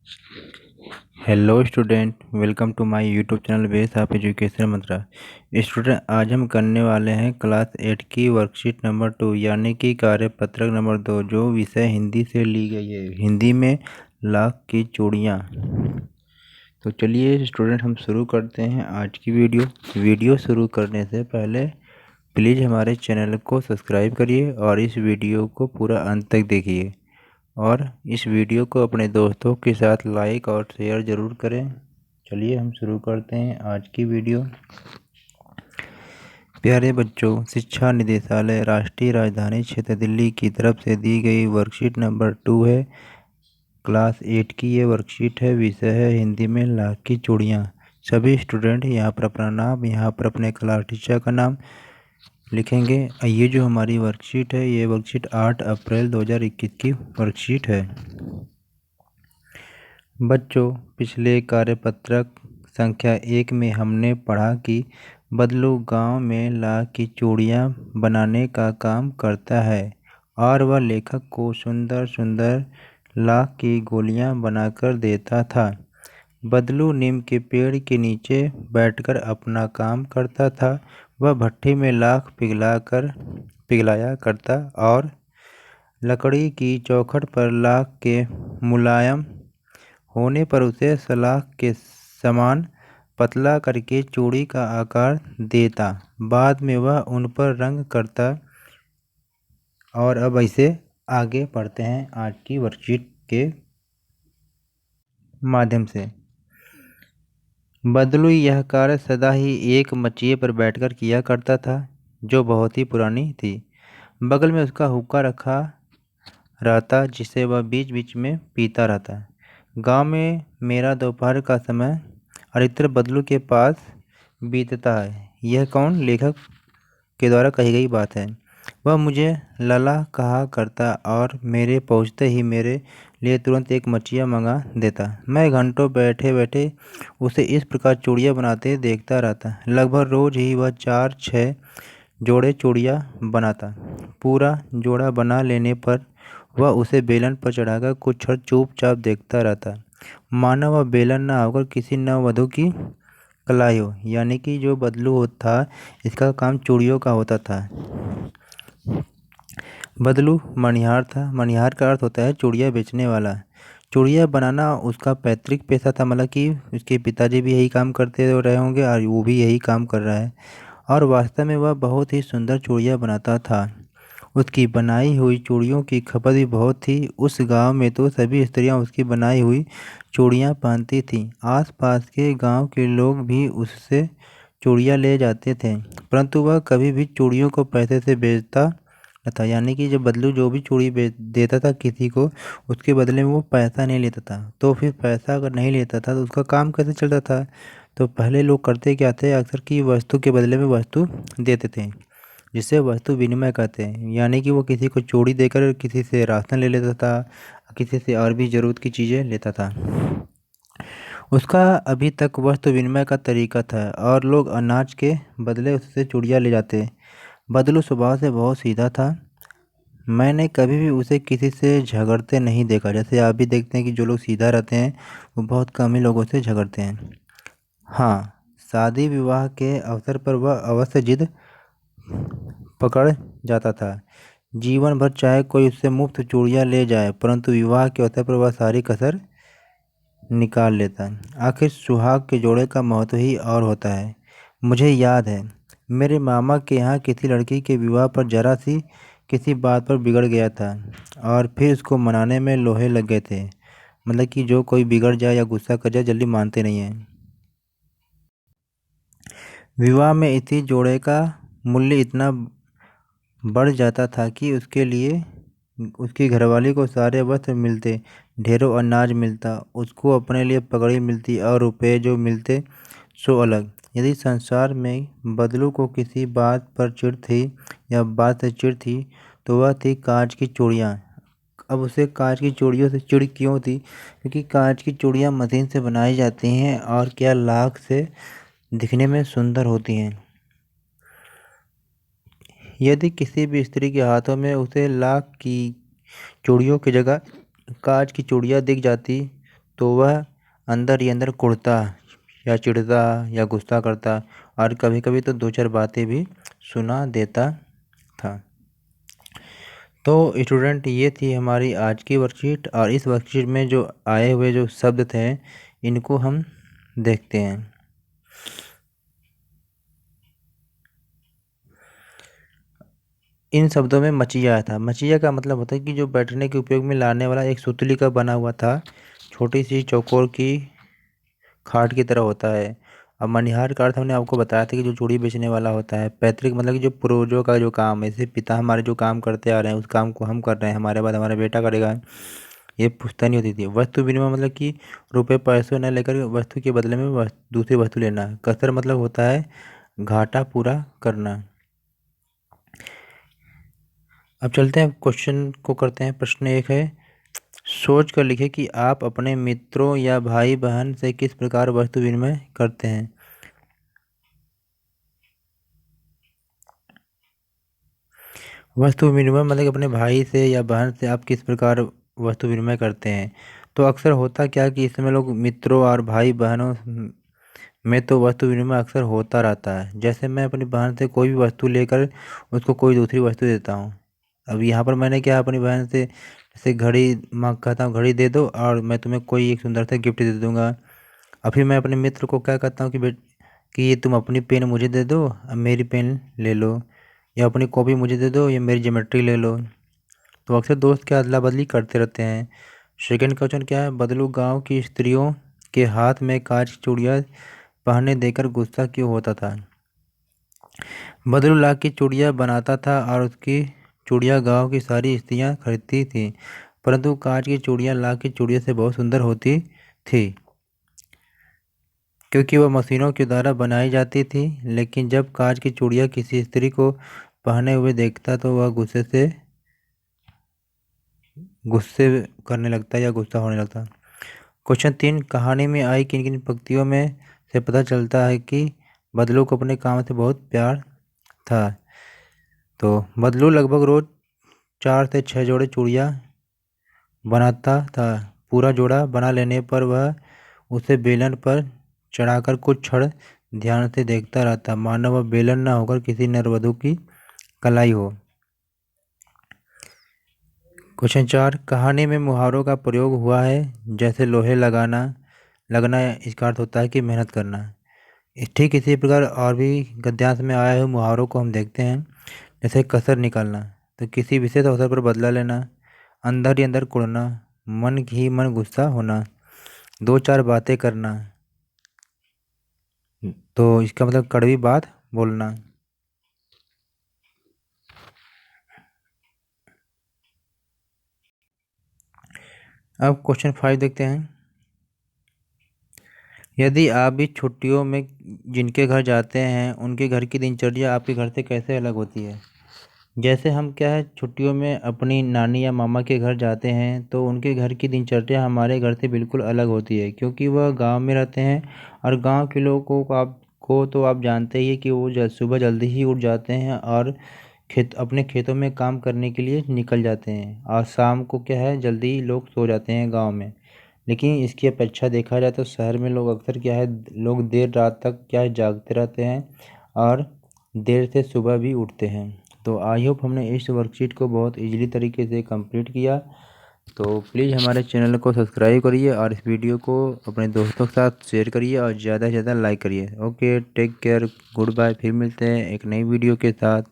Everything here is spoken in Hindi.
Hello student, welcome to my YouTube channel base of education Mantra. Student, आज हम करने वाले हैं क्लास 8 की वर्कशीट नंबर 2 यानी कि कार्यपत्रक नंबर 2, जो विषय हिंदी से ली गई है। हिंदी में लाख की चूड़ियाँ। तो चलिए स्टूडेंट, हम शुरू करते हैं आज की वीडियो शुरू करने से पहले प्लीज़ हमारे चैनल को सब्सक्राइब करिए और इस वीडियो को पूरा अंत तक देखिए और इस वीडियो को अपने दोस्तों के साथ लाइक और शेयर ज़रूर करें। चलिए हम शुरू करते हैं आज की वीडियो। प्यारे बच्चों, शिक्षा निदेशालय राष्ट्रीय राजधानी क्षेत्र दिल्ली की तरफ से दी गई वर्कशीट नंबर 2 है। क्लास 8 की ये वर्कशीट है। विषय है हिंदी में लाख की चूड़ियाँ। सभी स्टूडेंट यहाँ पर अपना नाम, यहाँ पर अपने क्लास टीचर का नाम लिखेंगे। ये जो हमारी वर्कशीट है, ये वर्कशीट 8 अप्रैल 2021 की वर्कशीट है। बच्चों, पिछले कार्यपत्रक संख्या 1 में हमने पढ़ा कि बदलू गांव में लाख की चूड़ियाँ बनाने का काम करता है और वह लेखक को सुंदर सुंदर लाख की गोलियाँ बनाकर देता था। बदलू नीम के पेड़ के नीचे बैठकर अपना काम करता था। वह भट्ठी में लाख पिघलाया करता और लकड़ी की चौखट पर लाख के मुलायम होने पर उसे सलाख के समान पतला करके चूड़ी का आकार देता। बाद में वह उन पर रंग करता। और अब इसे आगे पढ़ते हैं आज की वर्कशीट के माध्यम से। बदलू यह कार्य सदा ही एक मचिए पर बैठकर किया करता था, जो बहुत ही पुरानी थी। बगल में उसका हुक्का रखा रहता, जिसे वह बीच बीच में पीता रहता। गांव में मेरा दोपहर का समय अधिकतर बदलू के पास बीतता है। यह कौन लेखक के द्वारा कही गई बात है। वह मुझे लला कहा करता और मेरे पहुंचते ही मेरे लिए तुरंत एक मचिया मंगा देता। मैं घंटों बैठे बैठे उसे इस प्रकार चूड़ियाँ बनाते देखता रहता। लगभग रोज ही वह 4-6 जोड़े चूड़ियाँ बनाता। पूरा जोड़ा बना लेने पर वह उसे बेलन पर चढ़ाकर कुछ क्षण चुपचाप देखता रहता, मानो वह बेलन न होकर किसी नववधू की कलाई हो। यानी कि जो बदलू था, इसका काम चूड़ियों का होता था। बदलू मनिहार था। मनिहार का अर्थ होता है चूड़ियाँ बेचने वाला। चूड़ियाँ बनाना उसका पैतृक पेशा था, मतलब कि उसके पिताजी भी यही काम करते रहे होंगे और वो भी यही काम कर रहा है। और वास्तव में वह बहुत ही सुंदर चूड़ियाँ बनाता था। उसकी बनाई हुई चूड़ियों की खपत भी बहुत थी। उस गांव में तो सभी स्त्रियां उसकी बनाई हुई चूड़ियां पहनती थीं। आसपास के गांव के लोग भी उससे चूड़ियां ले जाते थे, परंतु वह कभी भी चूड़ियों को पैसे से बेचता न था। यानी कि जब बदलू जो भी चूड़ी बेच देता था किसी को, उसके बदले में वो पैसा नहीं लेता था। तो फिर पैसा अगर नहीं लेता था तो उसका काम कैसे चलता था। तो पहले लोग करते क्या थे, अक्सर कि वस्तु के बदले में वस्तु देते थे, जिसे वस्तु विनिमय कहते हैं। यानी कि वो किसी को चूड़ी देकर किसी से राशन ले लेता था, किसी से और भी ज़रूरत की चीज़ें लेता था। उसका अभी तक वस्तु विनिमय का तरीका था और लोग अनाज के बदले उससे चूड़ियाँ ले जाते। बदलू स्वभाव से बहुत सीधा था। मैंने कभी भी उसे किसी से झगड़ते नहीं देखा। जैसे आप भी देखते हैं कि जो लोग सीधा रहते हैं वो बहुत कम ही लोगों से झगड़ते हैं। हाँ, शादी विवाह के अवसर पर वह अवश्य जिद पकड़ जाता था। जीवन भर चाहे कोई उससे मुफ्त चूड़ियाँ ले जाए, परंतु विवाह के अवसर पर वह सारी कसर निकाल लेता। आखिर सुहाग के जोड़े का महत्व ही और होता है। मुझे याद है, मेरे मामा के यहाँ किसी लड़की के विवाह पर जरा सी किसी बात पर बिगड़ गया था और फिर उसको मनाने में लोहे लग गए थे। मतलब कि जो कोई बिगड़ जाए या गुस्सा कर जाए जल्दी मानते नहीं हैं। विवाह में इसी जोड़े का मूल्य इतना बढ़ जाता था कि उसके लिए उसकी घरवाली को सारे वस्त्र मिलते, ढेरों अनाज मिलता, उसको अपने लिए पगड़ी मिलती और रुपए जो मिलते सो अलग। यदि संसार में बदलू को किसी बात पर चिढ़ थी या बात से चिढ़ थी तो वह थी कांच की चूड़ियाँ। अब उसे कांच की चूड़ियों से चिढ़ क्यों थी? क्योंकि कांच की चूड़ियाँ मशीन से बनाई जाती हैं और क्या लाख से दिखने में सुंदर होती हैं। यदि किसी भी स्त्री के हाथों में उसे लाख की चूड़ियों की जगह कांच की चूड़ियाँ दिख जाती तो वह अंदर ही अंदर कुढ़ता या चिढ़ता या गुस्सा करता, और कभी कभी तो दो चार बातें भी सुना देता था। तो स्टूडेंट, ये थी हमारी आज की वर्कशीट, और इस वर्कशीट में जो आए हुए जो शब्द थे इनको हम देखते हैं। इन शब्दों में मचिया था। मचिया का मतलब होता है कि जो बैठने के उपयोग में लाने वाला एक सुतली का बना हुआ था, छोटी सी चौकोर की खाट की तरह होता है। अब मनिहार का अर्थ हमने आपको बताया था कि जो चूड़ी बेचने वाला होता है। पैतृक मतलब कि जो पूर्वजों का जो काम है, जैसे पिता हमारे जो काम करते आ रहे हैं उस काम को हम कर रहे हैं, हमारे बाद हमारा बेटा करेगा, ये पुश्तैनी होती थी। वस्तु विनिमय मतलब कि रुपए पैसे न लेकर वस्तु के बदले में दूसरी वस्तु लेना। कसर मतलब होता है घाटा पूरा करना। अब चलते हैं क्वेश्चन को करते हैं। प्रश्न एक है, सोच कर लिखें कि आप अपने मित्रों या भाई बहन से किस प्रकार वस्तु विनिमय करते हैं। वस्तु विनिमय मतलब कि अपने भाई से या बहन से आप किस प्रकार वस्तु विनिमय करते हैं। तो अक्सर होता क्या कि इसमें लोग मित्रों और भाई बहनों में तो वस्तु विनिमय अक्सर होता रहता है। जैसे मैं अपनी बहन से कोई भी वस्तु लेकर उसको कोई दूसरी वस्तु देता हूँ। अब यहाँ पर मैंने क्या अपनी बहन से जैसे घड़ी मांग कहता हूँ घड़ी दे दो, और मैं तुम्हें कोई एक सुंदर सा गिफ्ट दे दूँगा। और फिर मैं अपने मित्र को क्या कहता हूँ कि कि ये तुम अपनी पेन मुझे दे दो, अब मेरी पेन ले लो, या अपनी कॉपी मुझे दे दो, या मेरी ज्योमेट्री ले लो। तो अक्सर दोस्त क्या अदला बदली करते रहते हैं। सेकंड क्वेश्चन क्या है, बदलू गांव की स्त्रियों के हाथ में कांच की चूड़ियाँ पहनने देकर गुस्सा क्यों होता था। बदलू लाख की चूड़ियाँ बनाता था और उसकी चूड़ियाँ गांव की सारी स्त्रियाँ खरीदती थीं, परंतु कांच की चूड़ियाँ लाख की चूड़ियों से बहुत सुंदर होती थी, क्योंकि वह मशीनों के द्वारा बनाई जाती थी। लेकिन जब कांच की चूड़ियाँ किसी स्त्री को पहने हुए देखता तो वह गुस्से करने लगता या गुस्सा होने लगता। क्वेश्चन 3, कहानी में आई किन किन पंक्तियों में से पता चलता है कि बदलू को अपने काम से बहुत प्यार था। तो बदलू लगभग रोज 4 से 6 जोड़े चूड़ियाँ बनाता था। पूरा जोड़ा बना लेने पर वह उसे बेलन पर चढ़ाकर कुछ क्षण ध्यान से देखता रहता, मानो वह बेलन न होकर किसी नरवधु की कलाई हो। क्वेश्चन 4, कहानी में मुहावरों का प्रयोग हुआ है, जैसे लोहे लगाना। लगना इसका अर्थ होता है कि मेहनत करना। ठीक इसी प्रकार और भी गद्यांश में आए हुए मुहावरों को हम देखते हैं। जैसे कसर निकालना, तो किसी विशेष अवसर पर बदला लेना। अंदर ही अंदर कुड़ना, मन ही मन गुस्सा होना। दो चार बातें करना, तो इसका मतलब कड़वी बात बोलना। अब क्वेश्चन 5 देखते हैं। यदि आप भी छुट्टियों में जिनके घर जाते हैं उनके घर की दिनचर्या आपके घर से कैसे अलग होती है। जैसे हम क्या है छुट्टियों में अपनी नानी या मामा के घर जाते हैं तो उनके घर की दिनचर्या हमारे घर से बिल्कुल अलग होती है, क्योंकि वह गांव में रहते हैं। और गांव के लोगों को आप जानते ही हैं कि वो सुबह जल्दी ही उठ जाते हैं और अपने खेतों में काम करने के लिए निकल जाते हैं, और शाम को क्या है जल्दी लोग सो जाते हैं गांव में। लेकिन इसकी अपेक्षा देखा जाए तो शहर में लोग अक्सर क्या है लोग देर रात तक क्या है जागते रहते हैं और देर से सुबह भी उठते हैं। तो आई होप हमने इस वर्कशीट को बहुत इजीली तरीके से कंप्लीट किया। तो प्लीज़ हमारे चैनल को सब्सक्राइब करिए और इस वीडियो को अपने दोस्तों के साथ शेयर करिए और ज़्यादा से ज़्यादा लाइक करिए। Okay, take care, good bye. फिर मिलते हैं एक नई वीडियो के साथ।